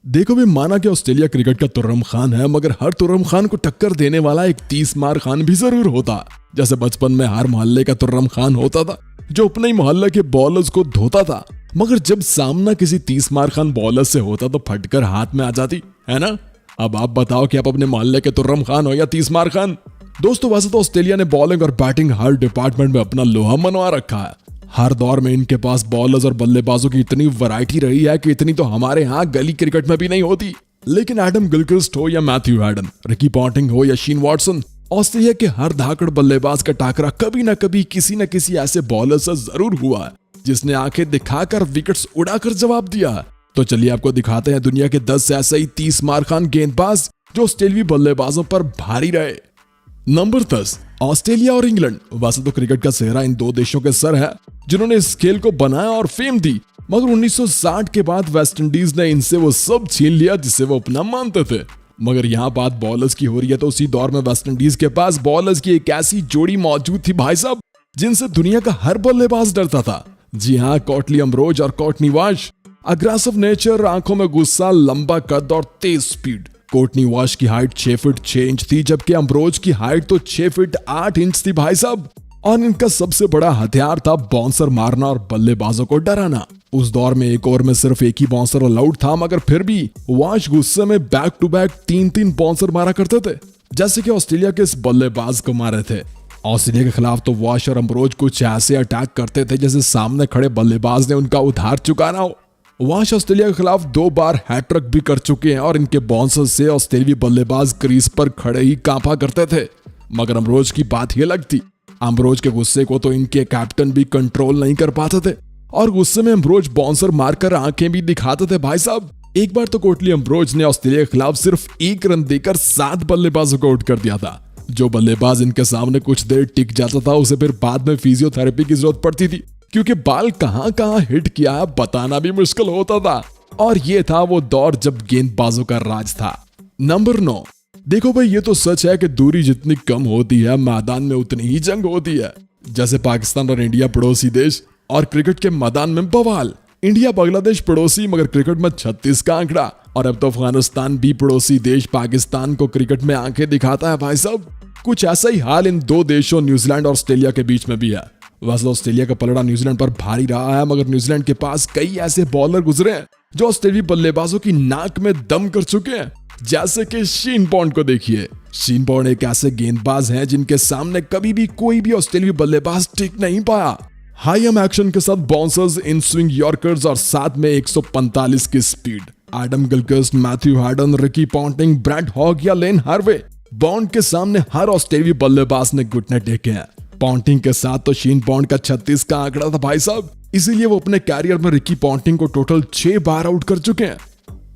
देखो भी, माना कि ऑस्ट्रेलिया क्रिकेट का तुर्रम खान है, मगर हर तुर्रम खान को टक्कर देने वाला एक 30 मार खान भी जरूर होता। जैसे बचपन में हर मोहल्ले का तुर्रम खान होता था जो अपने ही मोहल्ले के बॉलर्स को धोता था, मगर जब सामना किसी 30 मार खान बॉलर से होता तो फटकर हाथ में आ जाती है ना। अब आप बताओ कि आप अपने मोहल्ले के तुर्रम खान हो या 30 मार खान। दोस्तों, वैसे तो ऑस्ट्रेलिया ने बॉलिंग और बैटिंग हर डिपार्टमेंट में अपना लोहा मनवा रखा है। हर दौर में इनके पास बॉलर्स और बल्लेबाजों की इतनी वैरायटी रही है कि इतनी तो हमारे यहाँ गली क्रिकेट में भी नहीं होती। लेकिन एडम गिलक्रिस्ट हो या मैथ्यू हैडन, रिकी पॉन्टिंग हो या शीन वॉटसन, ऑस्ट्रेलिया के हर धाकड़ बल्लेबाज का टाकरा कभी ना कभी किसी न किसी ऐसे बॉलर से जरूर हुआ है जिसने आंखें दिखाकर विकेट्स उड़ाकर जवाब दिया। तो चलिए आपको दिखाते हैं दुनिया के 10 ऐसे ही 30 मार खान गेंदबाज जो ऑस्ट्रेलियाई बल्लेबाजों पर भारी रहे। नंबर 10, ऑस्ट्रेलिया और इंग्लैंड। वैसे तो क्रिकेट का सेहरा इन दो देशों के सर है जिन्होंने इस खेल को बनाया और फेम दी, मगर 1960 के बाद वेस्टइंडीज ने इनसे वो सब छीन लिया जिसे वो अपना मानते थे। मगर यहाँ बात बॉलर्स की हो रही है तो उसी दौर में वेस्टइंडीज के पास बॉलर्स की एक ऐसी जोड़ी मौजूद थी भाई साहब, जिनसे दुनिया का हर बल्लेबाज डरता था। जी हाँ, कॉटली अम्ब्रोज और कोर्टनी वॉश। अग्रेसिव नेचर, आंखों में गुस्सा, लंबा कद और तेज स्पीड। कोर्टनी वॉश की हाइट 6 फीट 6 इंच थी, जबकि अम्ब्रोज की हाइट तो 6 फीट 8 इंच थी भाई साहब। और इनका सबसे बड़ा हथियार था बाउंसर मारना और बल्लेबाजों को डराना। उस दौर में एक ओवर में सिर्फ एक ही बाउंसर अलाउड था, मगर फिर भी वॉश गुस्से में बैक टू बैक 3-3 बाउंसर मारा करते थे, जैसे कि ऑस्ट्रेलिया के इस बल्लेबाज को मारे थे। ऑस्ट्रेलिया के खिलाफ तो वॉश और अम्ब्रोज कुछ ऐसे अटैक करते थे जैसे सामने खड़े बल्लेबाज ने उनका उधार चुकाना हो। वॉश ऑस्ट्रेलिया के खिलाफ 2 बार हैट्रिक भी कर चुके हैं और इनके बाउंसर से ऑस्ट्रेलियाई बल्लेबाज क्रीज पर खड़े ही कांपा करते थे। मगर अम्ब्रोज की बात ही अलग थी। अम्ब्रोज के गुस्से को तो इनके कैप्टन भी कंट्रोल नहीं कर पाते थे और गुस्से में अम्ब्रोज बाउंसर मारकर आंखें भी दिखाते थे भाई साहब। एक बार तो कोटली अम्ब्रोज ने ऑस्ट्रेलिया के खिलाफ सिर्फ 1 रन देकर 7 बल्लेबाजों को आउट कर दिया था। जो बल्लेबाज इनके सामने कुछ देर टिक जाता था उसे फिर बाद में फिजियोथेरेपी की जरूरत पड़ती थी, क्योंकि बाल कहां हिट किया है बताना भी मुश्किल होता था। और ये था वो दौर जब गेंदबाजों का राज था। नंबर 9, देखो भाई, ये तो सच है कि दूरी जितनी कम होती है मैदान में उतनी ही जंग होती है। जैसे पाकिस्तान और इंडिया पड़ोसी देश और क्रिकेट के मैदान में बवाल। इंडिया बांग्लादेश पड़ोसी, मगर क्रिकेट में 36 का आंकड़ा। और अब तो अफगानिस्तान भी पड़ोसी देश पाकिस्तान को क्रिकेट में आंखें दिखाता है भाई साहब। कुछ ऐसा ही हाल इन दो देशों न्यूजीलैंड और ऑस्ट्रेलिया के बीच में भी है। वैसे ऑस्ट्रेलिया का पलड़ा न्यूजीलैंड पर भारी रहा है, मगर न्यूजीलैंड के पास कई ऐसे बॉलर गुजरे हैं जो ऑस्ट्रेलियाई बल्लेबाजों की नाक में दम कर चुके हैं। जैसे कि शीन बॉन्ड को देखिए। शीन बॉन्ड एक ऐसे गेंदबाज हैं जिनके सामने कभी भी कोई भी ऑस्ट्रेलियाई बल्लेबाज टिक नहीं पाया। हाई एम एक्शन के साथ बाउंसर्स, इन स्विंग यॉर्कर्स और साथ में 145 की speed. Adam Gilchrist, Matthew Hayden, Ricky Ponting, Brad Hogg या लेन हार्वे, बॉन्ड के सामने हर ऑस्ट्रेलियाई बल्लेबाज ने घुटने टेके हैं। पॉन्टिंग के साथ तो शीन बॉन्ड का 36 का आंकड़ा था भाई साहब, इसीलिए वो अपने कैरियर में रिकी पॉन्टिंग को टोटल 6 बार आउट कर चुके हैं।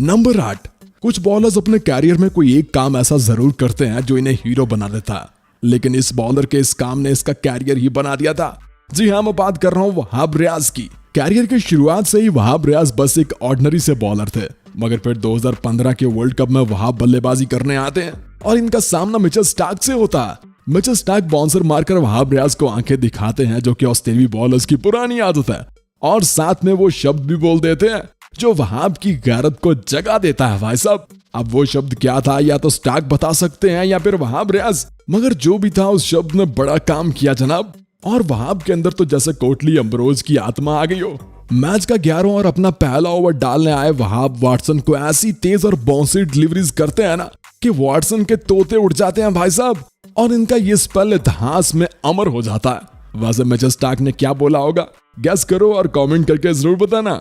नंबर 8, कुछ बॉलर्स अपने कैरियर में कोई एक काम ऐसा जरूर करते हैं जो इन्हें हीरो बना देता है, लेकिन इस बॉलर के इस काम ने इसका कैरियर ही बना दिया था। जी हाँ, मैं बात कर रहा हूँ वहाब रियाज की। कैरियर की शुरुआत से ही वहाब रियाज बस एक ऑर्डिनरी से बॉलर थे, मगर फिर 2015 के वर्ल्ड कप में वहाब बल्लेबाजी करने आते हैं और इनका सामना मिचेल स्टार्क से होता है। मिचेल स्टार्क बाउंसर मारकर वहाब रियाज को आंखें दिखाते हैं, जो कि ऑस्ट्रेलियाई बॉलर्स की पुरानी आदत है, और साथ में वो शब्द भी बोल देते हैं जो वहाब की गैरत को जगा देता है भाई साहब। अब वो शब्द क्या था या तो स्टार्क बता सकते हैं या फिर वहाब रियाज, मगर जो भी था उस शब्द ने बड़ा काम किया जनाब। और वहाब के अंदर तो जैसे कोटली अम्ब्रोज की आत्मा आ गई हो। मैच का 11वां और अपना पहला ओवर डालने आए वहाब वाटसन को ऐसी तेज और बाउंसी डिलीवरीज करते हैं ना कि वाटसन के तोते उड़ जाते हैं भाई साहब, और इनका ये स्पेल इतिहास में अमर हो जाता है। वैसे मिचेल स्टार्क ने क्या बोला होगा, गेस करो और कमेंट करके जरूर बताना।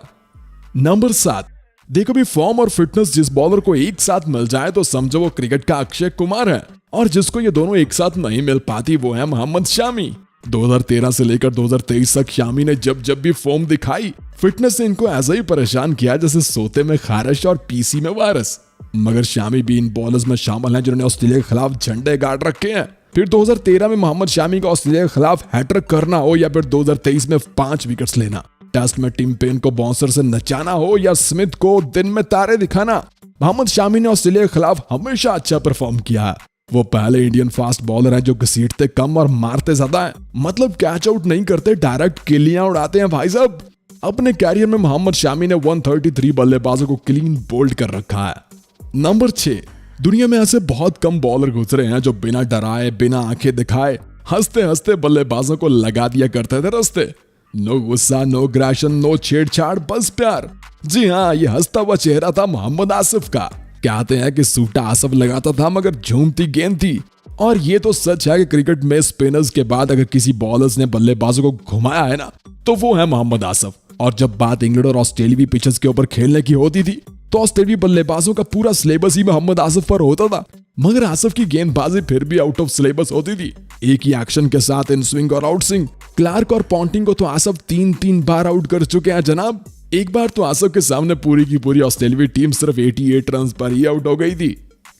नंबर 7, देखो भी, फॉर्म और फिटनेस जिस बॉलर को एक साथ मिल जाए तो समझो वो क्रिकेट का अक्षय कुमार है, और जिसको ये दोनों एक साथ नहीं मिल पाती वो है मोहम्मद शामी। 2013 से लेकर 2023 तक शामी ने जब भी फॉर्म दिखाई, फिटनेस ने इनको ऐसा ही परेशान किया जैसे सोते में खारिश और पीसी में वायरस। मगर शामी भी इन बॉलर्स में शामिल हैं जिन्होंने ऑस्ट्रेलिया के खिलाफ झंडे गाड़ रखे हैं। फिर 2013 में मोहम्मद शामी का ऑस्ट्रेलिया के खिलाफ हैट्रिक करना हो या फिर 2023 में 5 विकेट्स लेना, टेस्ट में टिम पेन को बाउंसर से नचाना हो या स्मिथ को दिन में तारे दिखाना, मोहम्मद शामी ने ऑस्ट्रेलिया के खिलाफ हमेशा अच्छा परफॉर्म किया है। वो पहले इंडियन फास्ट बॉलर हैं जो घसीटते कम और मारते ज्यादा हैं, मतलब कैच आउट नहीं करते, डायरेक्ट किलियां उड़ाते हैं भाई साहब। अपने कैरियर में मोहम्मद शामी ने 133 बल्लेबाजों को क्लीन बोल्ड कर रखा है। नंबर 6, दुनिया में ऐसे बहुत कम बॉलर गुजरे हैं जो बिना डराए, बिना आंखें दिखाए, हंसते हंसते बल्लेबाजों को लगा दिया करते थे रास्ते। नो गुस्सा, नो ग्रेशन, नो छेड़छाड़, बस प्यार। जी हाँ, ये हंसता हुआ चेहरा था मोहम्मद आसिफ का। कहते हैं कि सूटा आसिफ लगाता था मगर झूमती गेंद थी। और ये तो सच है कि क्रिकेट में स्पिनर्स के बाद अगर किसी बॉलर्स ने बल्लेबाजों को घुमाया है ना, तो वो है मोहम्मद आसिफ। और जब बात इंग्लैंड और ऑस्ट्रेलियावी पिचेस के ऊपर खेलने की होती थी तो ऑस्ट्रेलियावी बल्लेबाजों का पूरा सिलेबस ही मोहम्मद आसिफ पर होता था। मगर आसिफ की गेंदबाजी फिर भी आउट ऑफ सिलेबस होती थी। एक ही एक्शन के साथ इन स्विंग और आउट स्विंग। क्लार्क और पॉन्टिंग को तो आसिफ 3 बार आउट कर चुके हैं जनाब। एक बार तो आसिफ के सामने पूरी की पूरी ऑस्ट्रेलियावी टीम सिर्फ 88 रन पर ही आउट हो गई थी।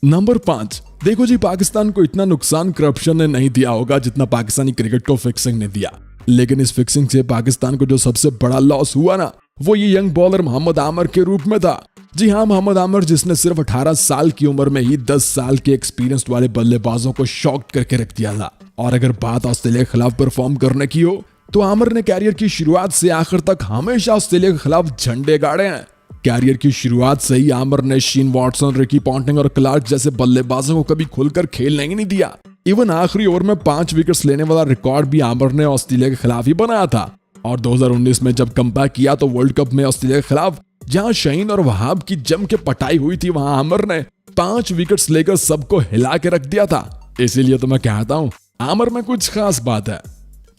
नंबर 5, देखो जी, पाकिस्तान को इतना नुकसान करप्शन ने नहीं दिया होगा जितना पाकिस्तानी क्रिकेट को फिक्सिंग ने दिया। लेकिन इस फिक्सिंग से पाकिस्तान को जो सबसे बड़ा लॉस हुआ ना, वो ये यंग बॉलर मोहम्मद आमर के रूप में था। जी हाँ, मोहम्मद आमर, जिसने सिर्फ 18 साल की उम्र में ही 10 साल के एक्सपीरियंस वाले बल्लेबाजों को शॉक्ड करके रख दिया था। और अगर बात ऑस्ट्रेलिया के खिलाफ परफॉर्म करने की हो तो आमर ने कैरियर की शुरुआत से आखिर तक हमेशा ऑस्ट्रेलिया के खिलाफ झंडे गाड़े हैं। कैरियर की शुरुआत से ही आमर ने शीन वॉटसन, रिकी पॉन्टिंग और क्लार्क जैसे बल्लेबाजों को कभी खुलकर खेलने ही नहीं दिया। इवन आखिरी ओवर में 5 विकेट्स लेने वाला रिकॉर्ड भी आमर ने ऑस्ट्रेलिया के खिलाफ ही बनाया था। और 2019 में जब कमबैक किया तो वर्ल्ड कप में ऑस्ट्रेलिया के खिलाफ जहां शहीन और वहाब की जम के पटाई हुई थी, वहां आमर ने 5 विकेट्स लेकर सबको हिला के रख दिया था। इसीलिए तो मैं कहता हूं आमर में कुछ खास बात है।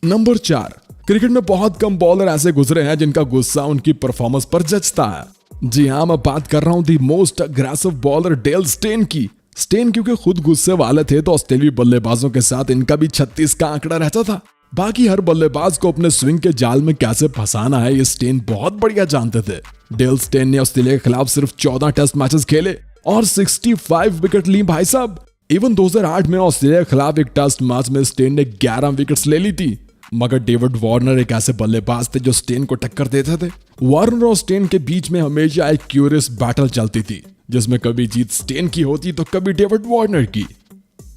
नंबर 4, क्रिकेट में बहुत कम बॉलर ऐसे गुजरे हैं जिनका गुस्सा उनकी परफॉर्मेंस पर जचता है। जी हाँ, मैं बात कर रहा हूं the most aggressive bowler Dale Steyn की। स्टेन क्योंकि खुद गुस्से वाले थे तो ऑस्ट्रेलियाई बल्लेबाजों के साथ इनका भी 36 का आंकड़ा रहता था। बाकी हर बल्लेबाज को अपने स्विंग के जाल में कैसे फंसाना है ये स्टेन बहुत बढ़िया जानते थे। डेल स्टेन ने ऑस्ट्रेलिया के खिलाफ सिर्फ 14 टेस्ट मैचेस खेले और 65 विकेट ली भाई साहब। इवन 2008 में ऑस्ट्रेलिया के खिलाफ एक टेस्ट मैच में स्टेन ने 11 विकेट्स ले ली थी। मगर डेविड वार्नर एक ऐसे बल्लेबाज थे जो स्टेन को टक्कर देते थे। वार्नर और स्टेन के बीच में हमेशा एक क्यूरियस बैटल चलती थी जिसमें कभी जीत स्टेन की होती तो कभी डेविड वार्नर की।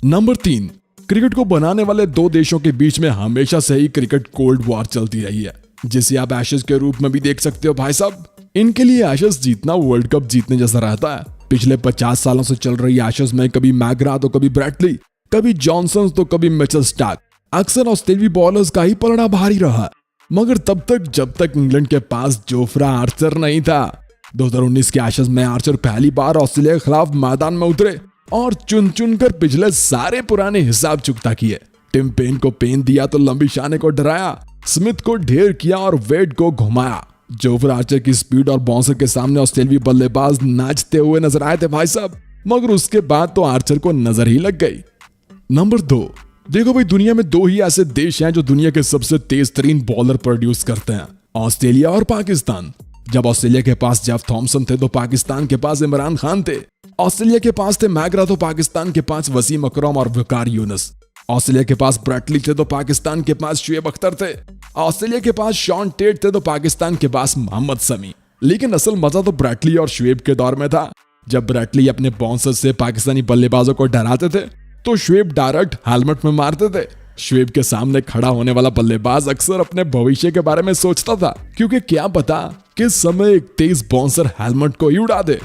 नंबर 3, क्रिकेट को बनाने वाले 2 देशों के बीच में हमेशा से ही क्रिकेट कोल्ड वॉर चलती रही है, जिसे आप एशेज के रूप में भी देख सकते हो भाई साहब। इनके लिए एशेज जीतना वर्ल्ड कप जीतने जैसा रहता है। पिछले 50 सालों से चल रही एशेज में कभी मैग्रा तो कभी ब्रैडली, कभी जॉनसन तो कभी मिचेल स्टार्क। अक्सर ऑस्ट्रेलियाई बॉलर्स का ही पलड़ा भारी रहा, मगर तब तक जब तक इंग्लैंड के पास जोफ्रा आर्चर नहीं था। 2019 के एशेज में आर्चर पहली बार ऑस्ट्रेलिया के खिलाफ मैदान में उतरे और चुन चुन कर पिछले सारे पुराने हिसाब चुकता किए। टिम पेन को पेन दिया तो लंबी शाने को डराया, स्मिथ को ढेर किया और वेड को घुमाया। जोफ्रा आर्चर की स्पीड और बाउंसर के सामने ऑस्ट्रेलियाई बल्लेबाज नाचते हुए नजर आए थे भाई साहब, मगर उसके बाद तो आर्चर को नजर ही लग गई। नंबर 2, देखो भाई, दुनिया में 2 ही ऐसे देश हैं जो दुनिया के सबसे तेज तरीन बॉलर प्रोड्यूस करते हैं, ऑस्ट्रेलिया और पाकिस्तान। जब ऑस्ट्रेलिया के पास जेफ थॉमसन थे तो पाकिस्तान के पास इमरान खान थे। ऑस्ट्रेलिया के पास थे मैग्रा तो पाकिस्तान के पास वसीम अकरम और वकार यूनुस। ऑस्ट्रेलिया के पास ब्रैडली थे तो पाकिस्तान के पास शुएब अख्तर थे। ऑस्ट्रेलिया के पास शॉन टेट थे तो पाकिस्तान के पास मोहम्मद शमी। लेकिन असल मजा तो ब्रैडली और शुएब के दौर में था। जब ब्रैडली अपने बाउंसर से पाकिस्तानी बल्लेबाजों को डराते थे तो शुएब डायरेक्ट हेलमेट में मारते थे। शुएब के सामने खड़ा होने वाला बल्लेबाज अक्सर अपने भविष्य के बारे में सोचता था, क्योंकि क्या पता किस समय एक तेज बाउंसर हेलमेट को ही उड़ा दे।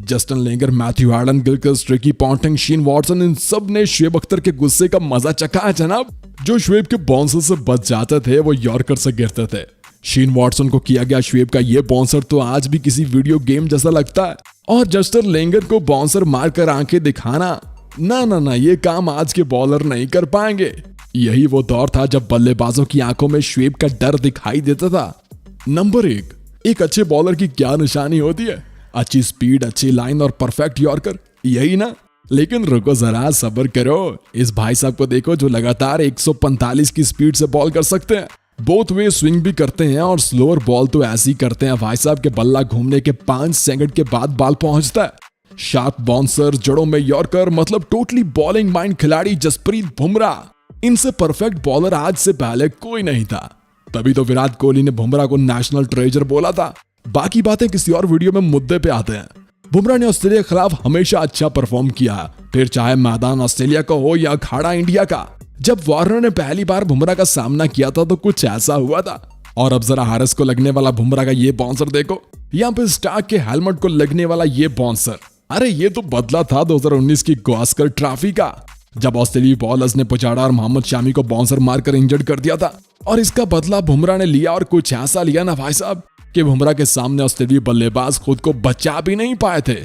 Justin Langer, Matthew Hayden, Gilchrist, Ricky Ponting, Shane Watson, इन सब ने शुएब अख्तर के गुस्से का मजा चखा है जनाब। जो शुएब के बाउंसर से बच जाते थे वो यॉर्कर से गिरते थे। शीन वॉटसन को किया गया शुएब का ये बाउंसर तो आज भी किसी वीडियो गेम जैसा लगता है। और जस्टिन लेंगर को बाउंसर मारकर आंखें दिखाना, ना, ये काम आज के बॉलर नहीं कर पाएंगे। यही वो दौर था जब बल्लेबाजों की आंखों में शुएब का डर दिखाई देता था। नंबर 1, एक अच्छे बॉलर की क्या निशानी होती है? अच्छी स्पीड, अच्छी लाइन और परफेक्ट यॉर्कर, यही ना? लेकिन रुको जरा, सब्र करो। इस भाई साहब को देखो जो लगातार 145 की स्पीड से बॉल कर सकते हैं। बोथ वे स्विंग भी करते हैं और स्लोअर बॉल तो ऐसी करते हैं भाई साहब के बल्ला घूमने के 5 सेकंड के बाद बॉल पहुंचता है। शार्प बाउंसर, जड़ों में यॉर्कर, मतलब टोटली बॉलिंग माइंड खिलाड़ी जसप्रीत बुमराह। इनसे परफेक्ट बॉलर आज से पहले कोई नहीं था। तभी तो विराट कोहली ने बुमराह को नेशनल ट्रेजर बोला था। बाकी बातें किसी और वीडियो में मुद्दे पे आते हैं। बुमराह ने ऑस्ट्रेलिया के खिलाफ हमेशा अच्छा परफॉर्म किया, फिर चाहे मैदान ऑस्ट्रेलिया का हो या अखाड़ा इंडिया का। जब वार्नर ने पहली बार बुमराह का सामना किया था तो कुछ ऐसा हुआ था। और अब जरा हारिस को लगने वाला बुमराह का ये बाउंसर देखो, यहाँ पे स्टार्क के हेलमेट को लगने वाला ये बाउंसर। अरे ये तो बदला था 2019 की गावस्कर ट्रॉफी का, जब ऑस्ट्रेलियाई बॉलर्स ने पुजारा और मोहम्मद शामी को बाउंसर मारकर इंजर्ड कर दिया था। और इसका बदला बुमराह ने लिया, और कुछ ऐसा लिया ना भाई साहब कि बुमराह के सामने ऑस्ट्रेलियाई बल्लेबाज खुद को बचा भी नहीं पाए थे।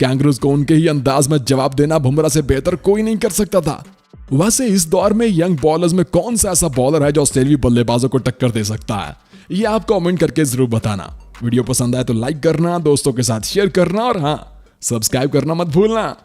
कैंगरूज को उनके ही अंदाज में जवाब देना बुमराह से बेहतर कोई नहीं कर सकता था। वैसे इस दौर में यंग बॉलर्स में कौन सा ऐसा बॉलर है जो ऑस्ट्रेलियाई बल्लेबाजों को टक्कर दे सकता है, ये आप कमेंट करके जरूर बताना। वीडियो पसंद आए तो लाइक करना, दोस्तों के साथ शेयर करना, और हाँ, सब्सक्राइब करना मत भूलना।